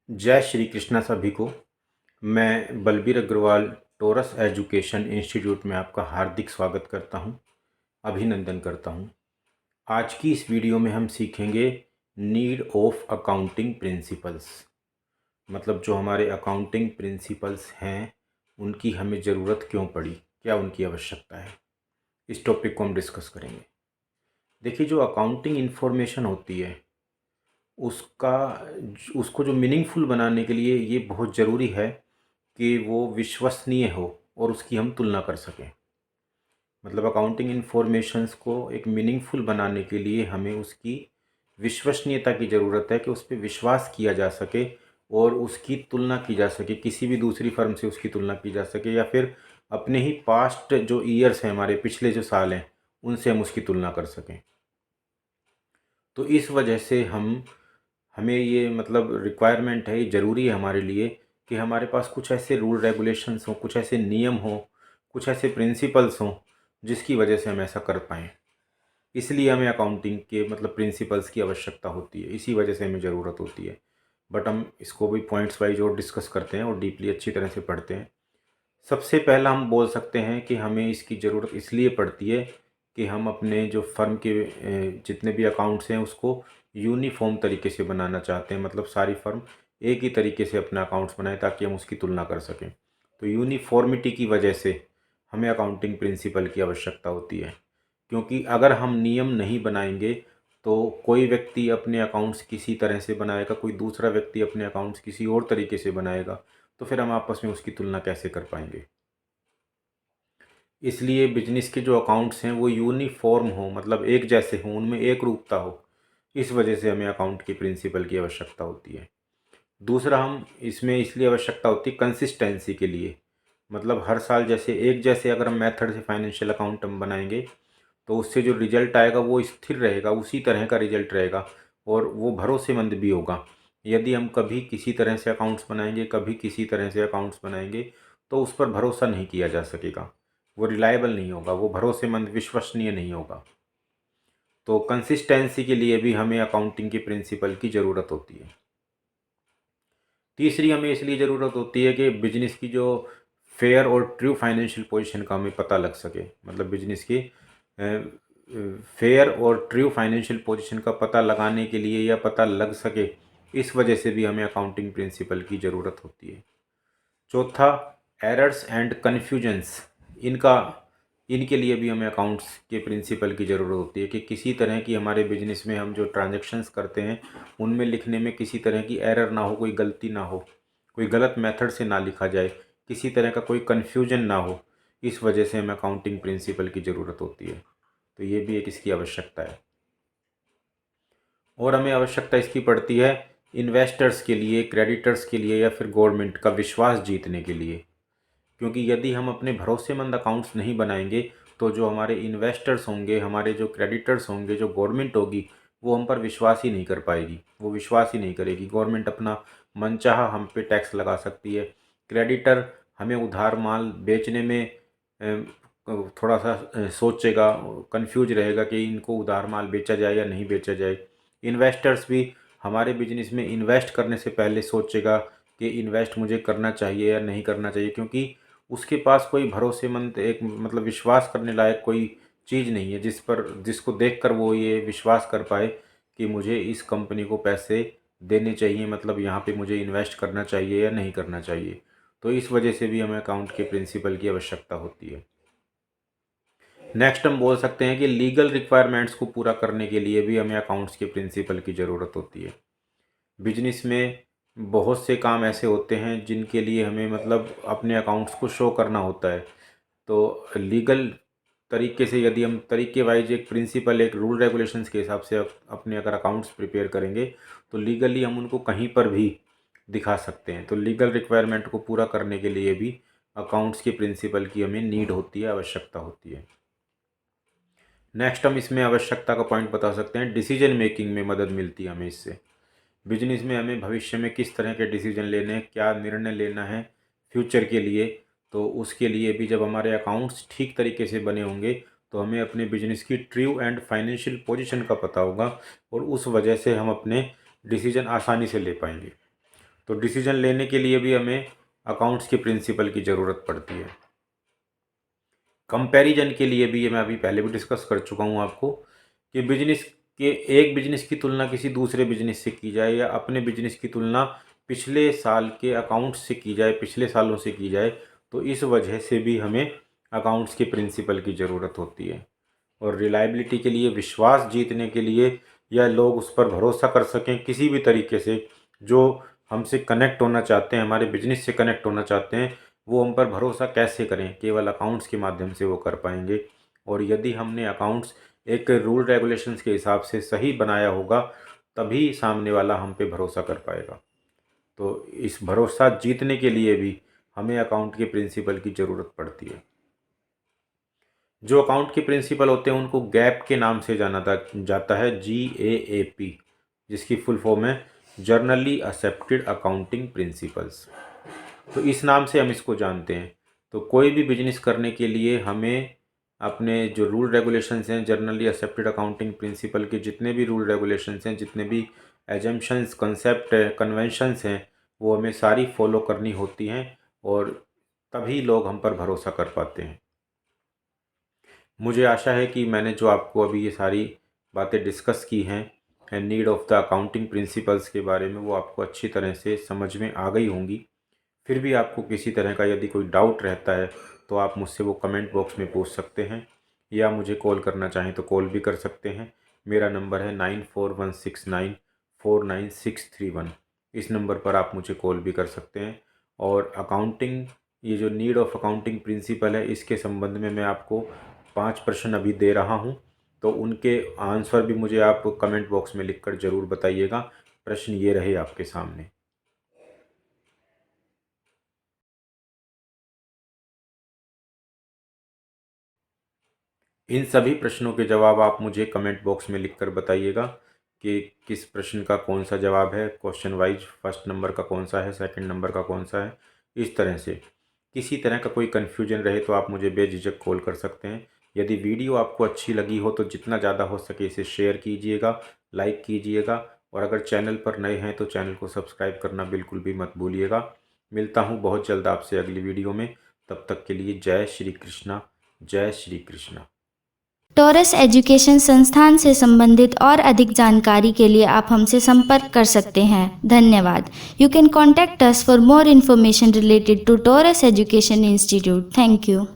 जय श्री कृष्णा सभी को। मैं Balbir Agrawal Taurus education institute में आपका हार्दिक स्वागत करता हूं, अभिनंदन करता हूं। आज की इस वीडियो में हम सीखेंगे नीड ऑफ अकाउंटिंग प्रिंसिपल्स। मतलब जो हमारे अकाउंटिंग प्रिंसिपल्स हैं उनकी हमें ज़रूरत क्यों पड़ी, क्या उनकी आवश्यकता है, इस टॉपिक को हम डिस्कस करेंगे। देखिए, जो अकाउंटिंग इन्फॉर्मेशन होती है उसका उसको जो मीनिंगफुल बनाने के लिए ये बहुत ज़रूरी है कि वो विश्वसनीय हो और उसकी हम तुलना कर सकें। मतलब अकाउंटिंग इन्फॉर्मेशंस को एक मीनिंगफुल बनाने के लिए हमें उसकी विश्वसनीयता की ज़रूरत है कि उस पे विश्वास किया जा सके और उसकी तुलना की जा सके, किसी भी दूसरी फर्म से उसकी तुलना की जा सके, या फिर अपने ही पास्ट जो ईयर्स हैं, हमारे पिछले जो साल हैं, उनसे हम उसकी तुलना कर सकें। तो इस वजह से हमें ये मतलब रिक्वायरमेंट है, ये ज़रूरी है हमारे लिए कि हमारे पास कुछ ऐसे रूल रेगुलेशंस हों, कुछ ऐसे नियम हों, कुछ ऐसे प्रिंसिपल्स हों जिसकी वजह से हम ऐसा कर पाएँ। इसलिए हमें अकाउंटिंग के मतलब प्रिंसिपल्स की आवश्यकता होती है, इसी वजह से हमें ज़रूरत होती है। बट हम इसको भी पॉइंट्स वाइज और डिस्कस करते हैं और डीपली अच्छी तरह से पढ़ते हैं। सबसे पहला हम बोल सकते हैं कि हमें इसकी ज़रूरत इसलिए पड़ती है कि हम अपने जो फर्म के जितने भी अकाउंट्स हैं उसको यूनिफॉर्म तरीके से बनाना चाहते हैं। मतलब सारी फर्म एक ही तरीके से अपना अकाउंट्स बनाए ताकि हम उसकी तुलना कर सकें। तो यूनिफॉर्मिटी की वजह से हमें अकाउंटिंग प्रिंसिपल की आवश्यकता होती है, क्योंकि अगर हम नियम नहीं बनाएंगे तो कोई व्यक्ति अपने अकाउंट्स किसी तरह से बनाएगा, कोई दूसरा व्यक्ति अपने अकाउंट्स किसी और तरीके से बनाएगा, तो फिर हम आपस में उसकी तुलना कैसे कर पाएंगे। इसलिए बिजनेस के जो अकाउंट्स हैं वो यूनिफॉर्म हो, मतलब एक जैसे हों, उनमें एक रूपता हो। इस वजह से हमें अकाउंट की प्रिंसिपल की आवश्यकता होती है। दूसरा, हम इसमें इसलिए आवश्यकता होती है कंसिस्टेंसी के लिए। मतलब हर साल जैसे एक जैसे अगर हम मेथड से फाइनेंशियल अकाउंट हम बनाएंगे तो उससे जो रिजल्ट आएगा वो स्थिर रहेगा, उसी तरह का रिजल्ट रहेगा और वो भरोसेमंद भी होगा। यदि हम कभी किसी तरह से अकाउंट्स बनाएंगे, कभी किसी तरह से अकाउंट्स बनाएंगे, तो उस पर भरोसा नहीं किया जा सकेगा, वो रिलायबल नहीं होगा, वो भरोसेमंद विश्वसनीय नहीं होगा। तो कंसिस्टेंसी के लिए भी हमें अकाउंटिंग की प्रिंसिपल की ज़रूरत होती है। तीसरी, हमें इसलिए ज़रूरत होती है कि बिजनेस की जो फेयर और ट्रू फाइनेंशियल पोजीशन का हमें पता लग सके। मतलब बिजनेस की फेयर और ट्रू फाइनेंशियल पोजीशन का पता लगाने के लिए या पता लग सके, इस वजह से भी हमें अकाउंटिंग प्रिंसिपल की ज़रूरत होती है। चौथा, एरर्स एंड कन्फ्यूजन्स, इनका इनके लिए भी हमें अकाउंट्स के प्रिंसिपल की ज़रूरत होती है कि किसी तरह की हमारे बिजनेस में हम जो ट्रांजैक्शंस करते हैं उनमें लिखने में किसी तरह की एरर ना हो, कोई गलती ना हो, कोई गलत मेथड से ना लिखा जाए, किसी तरह का कोई कन्फ्यूजन ना हो। इस वजह से हमें अकाउंटिंग प्रिंसिपल की ज़रूरत होती है। तो ये भी एक इसकी आवश्यकता है। और हमें आवश्यकता इसकी पड़ती है इन्वेस्टर्स के लिए, क्रेडिटर्स के लिए, या फिर गवर्नमेंट का विश्वास जीतने के लिए। क्योंकि यदि हम अपने भरोसेमंद अकाउंट्स नहीं बनाएंगे तो जो हमारे इन्वेस्टर्स होंगे, हमारे जो क्रेडिटर्स होंगे, जो गवर्नमेंट होगी, वो हम पर विश्वास ही नहीं कर पाएगी, वो विश्वास ही नहीं करेगी। गवर्नमेंट अपना मनचाहा हम पे टैक्स लगा सकती है। क्रेडिटर हमें उधार माल बेचने में थोड़ा सा सोचेगा, कंफ्यूज रहेगा कि इनको उधार माल बेचा जाए या नहीं बेचा जाए। इन्वेस्टर्स भी हमारे बिजनेस में इन्वेस्ट करने से पहले सोचेगा कि इन्वेस्ट मुझे करना चाहिए या नहीं करना चाहिए, क्योंकि उसके पास कोई भरोसेमंद एक मतलब विश्वास करने लायक कोई चीज़ नहीं है जिसको देखकर वो ये विश्वास कर पाए कि मुझे इस कंपनी को पैसे देने चाहिए, मतलब यहाँ पे मुझे इन्वेस्ट करना चाहिए या नहीं करना चाहिए। तो इस वजह से भी हमें अकाउंट के प्रिंसिपल की आवश्यकता होती है। नेक्स्ट, हम बोल सकते हैं कि लीगल रिक्वायरमेंट्स को पूरा करने के लिए भी हमें अकाउंट्स के प्रिंसिपल की ज़रूरत होती है। बिजनेस में बहुत से काम ऐसे होते हैं जिनके लिए हमें मतलब अपने अकाउंट्स को शो करना होता है। तो लीगल तरीके से यदि हम तरीके वाइज एक प्रिंसिपल, एक रूल रेगुलेशंस के हिसाब से अपने अगर अकाउंट्स प्रिपेयर करेंगे तो लीगली हम उनको कहीं पर भी दिखा सकते हैं। तो लीगल रिक्वायरमेंट को पूरा करने के लिए भी अकाउंट्स के प्रिंसिपल की हमें नीड होती है, आवश्यकता होती है। नेक्स्ट, हम इसमें आवश्यकता का पॉइंट बता सकते हैं, डिसीजन मेकिंग में मदद मिलती है हमें इससे। बिजनेस में हमें भविष्य में किस तरह के डिसीजन लेने हैं, क्या निर्णय लेना है फ्यूचर के लिए, तो उसके लिए भी जब हमारे अकाउंट्स ठीक तरीके से बने होंगे तो हमें अपने बिजनेस की ट्रू एंड फाइनेंशियल पोजीशन का पता होगा और उस वजह से हम अपने डिसीजन आसानी से ले पाएंगे। तो डिसीजन लेने के लिए भी हमें अकाउंट्स के प्रिंसिपल की ज़रूरत पड़ती है। कंपैरिजन के लिए भी ये मैं अभी पहले भी डिस्कस कर चुका हूँ आपको कि एक बिजनेस की तुलना किसी दूसरे बिजनेस से की जाए या अपने बिजनेस की तुलना पिछले साल के अकाउंट्स से की जाए, पिछले सालों से की जाए, तो इस वजह से भी हमें अकाउंट्स के प्रिंसिपल की ज़रूरत होती है। और रिलायबिलिटी के लिए, विश्वास जीतने के लिए, या लोग उस पर भरोसा कर सकें किसी भी तरीके से, जो हमसे कनेक्ट होना चाहते हैं, हमारे बिजनेस से कनेक्ट होना चाहते हैं, वो हम पर भरोसा कैसे करें? केवल अकाउंट्स के माध्यम से वो कर पाएंगे। और यदि हमने अकाउंट्स एक रूल रेगुलेशंस के हिसाब से सही बनाया होगा, तभी सामने वाला हम पे भरोसा कर पाएगा। तो इस भरोसा जीतने के लिए भी हमें अकाउंट के प्रिंसिपल की ज़रूरत पड़ती है। जो अकाउंट के प्रिंसिपल होते हैं उनको गैप के नाम से जाना जाता है, GAAP, जिसकी फुल फॉर्म है जर्नली एक्सेप्टेड अकाउंटिंग प्रिंसिपल्स। तो इस नाम से हम इसको जानते हैं। तो कोई भी बिजनेस करने के लिए हमें अपने जो रूल रेगुलेशंस हैं, जर्नली एक्सेप्टेड अकाउंटिंग प्रिंसिपल के जितने भी रूल रेगुलेशंस हैं, जितने भी एजम्पशंस, कंसेप्ट है, कन्वेंशंस हैं, वो हमें सारी फॉलो करनी होती हैं, और तभी लोग हम पर भरोसा कर पाते हैं। मुझे आशा है कि मैंने जो आपको अभी ये सारी बातें डिस्कस की हैं need of the accounting principles के बारे में, वो आपको अच्छी तरह से समझ में आ गई होंगी। फिर भी आपको किसी तरह का यदि कोई डाउट रहता है तो आप मुझसे वो कमेंट बॉक्स में पूछ सकते हैं, या मुझे कॉल करना चाहें तो कॉल भी कर सकते हैं। मेरा नंबर है 9416949631। इस नंबर पर आप मुझे कॉल भी कर सकते हैं। और अकाउंटिंग, ये जो नीड ऑफ अकाउंटिंग प्रिंसिपल है, इसके संबंध में मैं आपको 5 प्रश्न अभी दे रहा हूँ, तो उनके आंसर भी मुझे आप कमेंट बॉक्स में लिखकर ज़रूर बताइएगा। प्रश्न ये रहे आपके सामने। इन सभी प्रश्नों के जवाब आप मुझे कमेंट बॉक्स में लिखकर बताइएगा कि किस प्रश्न का कौन सा जवाब है, क्वेश्चन वाइज फर्स्ट नंबर का कौन सा है, सेकंड नंबर का कौन सा है। इस तरह से किसी तरह का कोई कन्फ्यूजन रहे तो आप मुझे बेझिझक कॉल कर सकते हैं। यदि वीडियो आपको अच्छी लगी हो तो जितना ज़्यादा हो सके इसे शेयर कीजिएगा, लाइक कीजिएगा, और अगर चैनल पर नए हैं तो चैनल को सब्सक्राइब करना बिल्कुल भी मत भूलिएगा। मिलता हूँ बहुत जल्द आपसे अगली वीडियो में। तब तक के लिए जय श्री कृष्णा, जय श्री कृष्णा। टॉरस एजुकेशन संस्थान से संबंधित और अधिक जानकारी के लिए आप हमसे संपर्क कर सकते हैं। धन्यवाद। You can contact us for more information related to Taurus education institute. Thank you.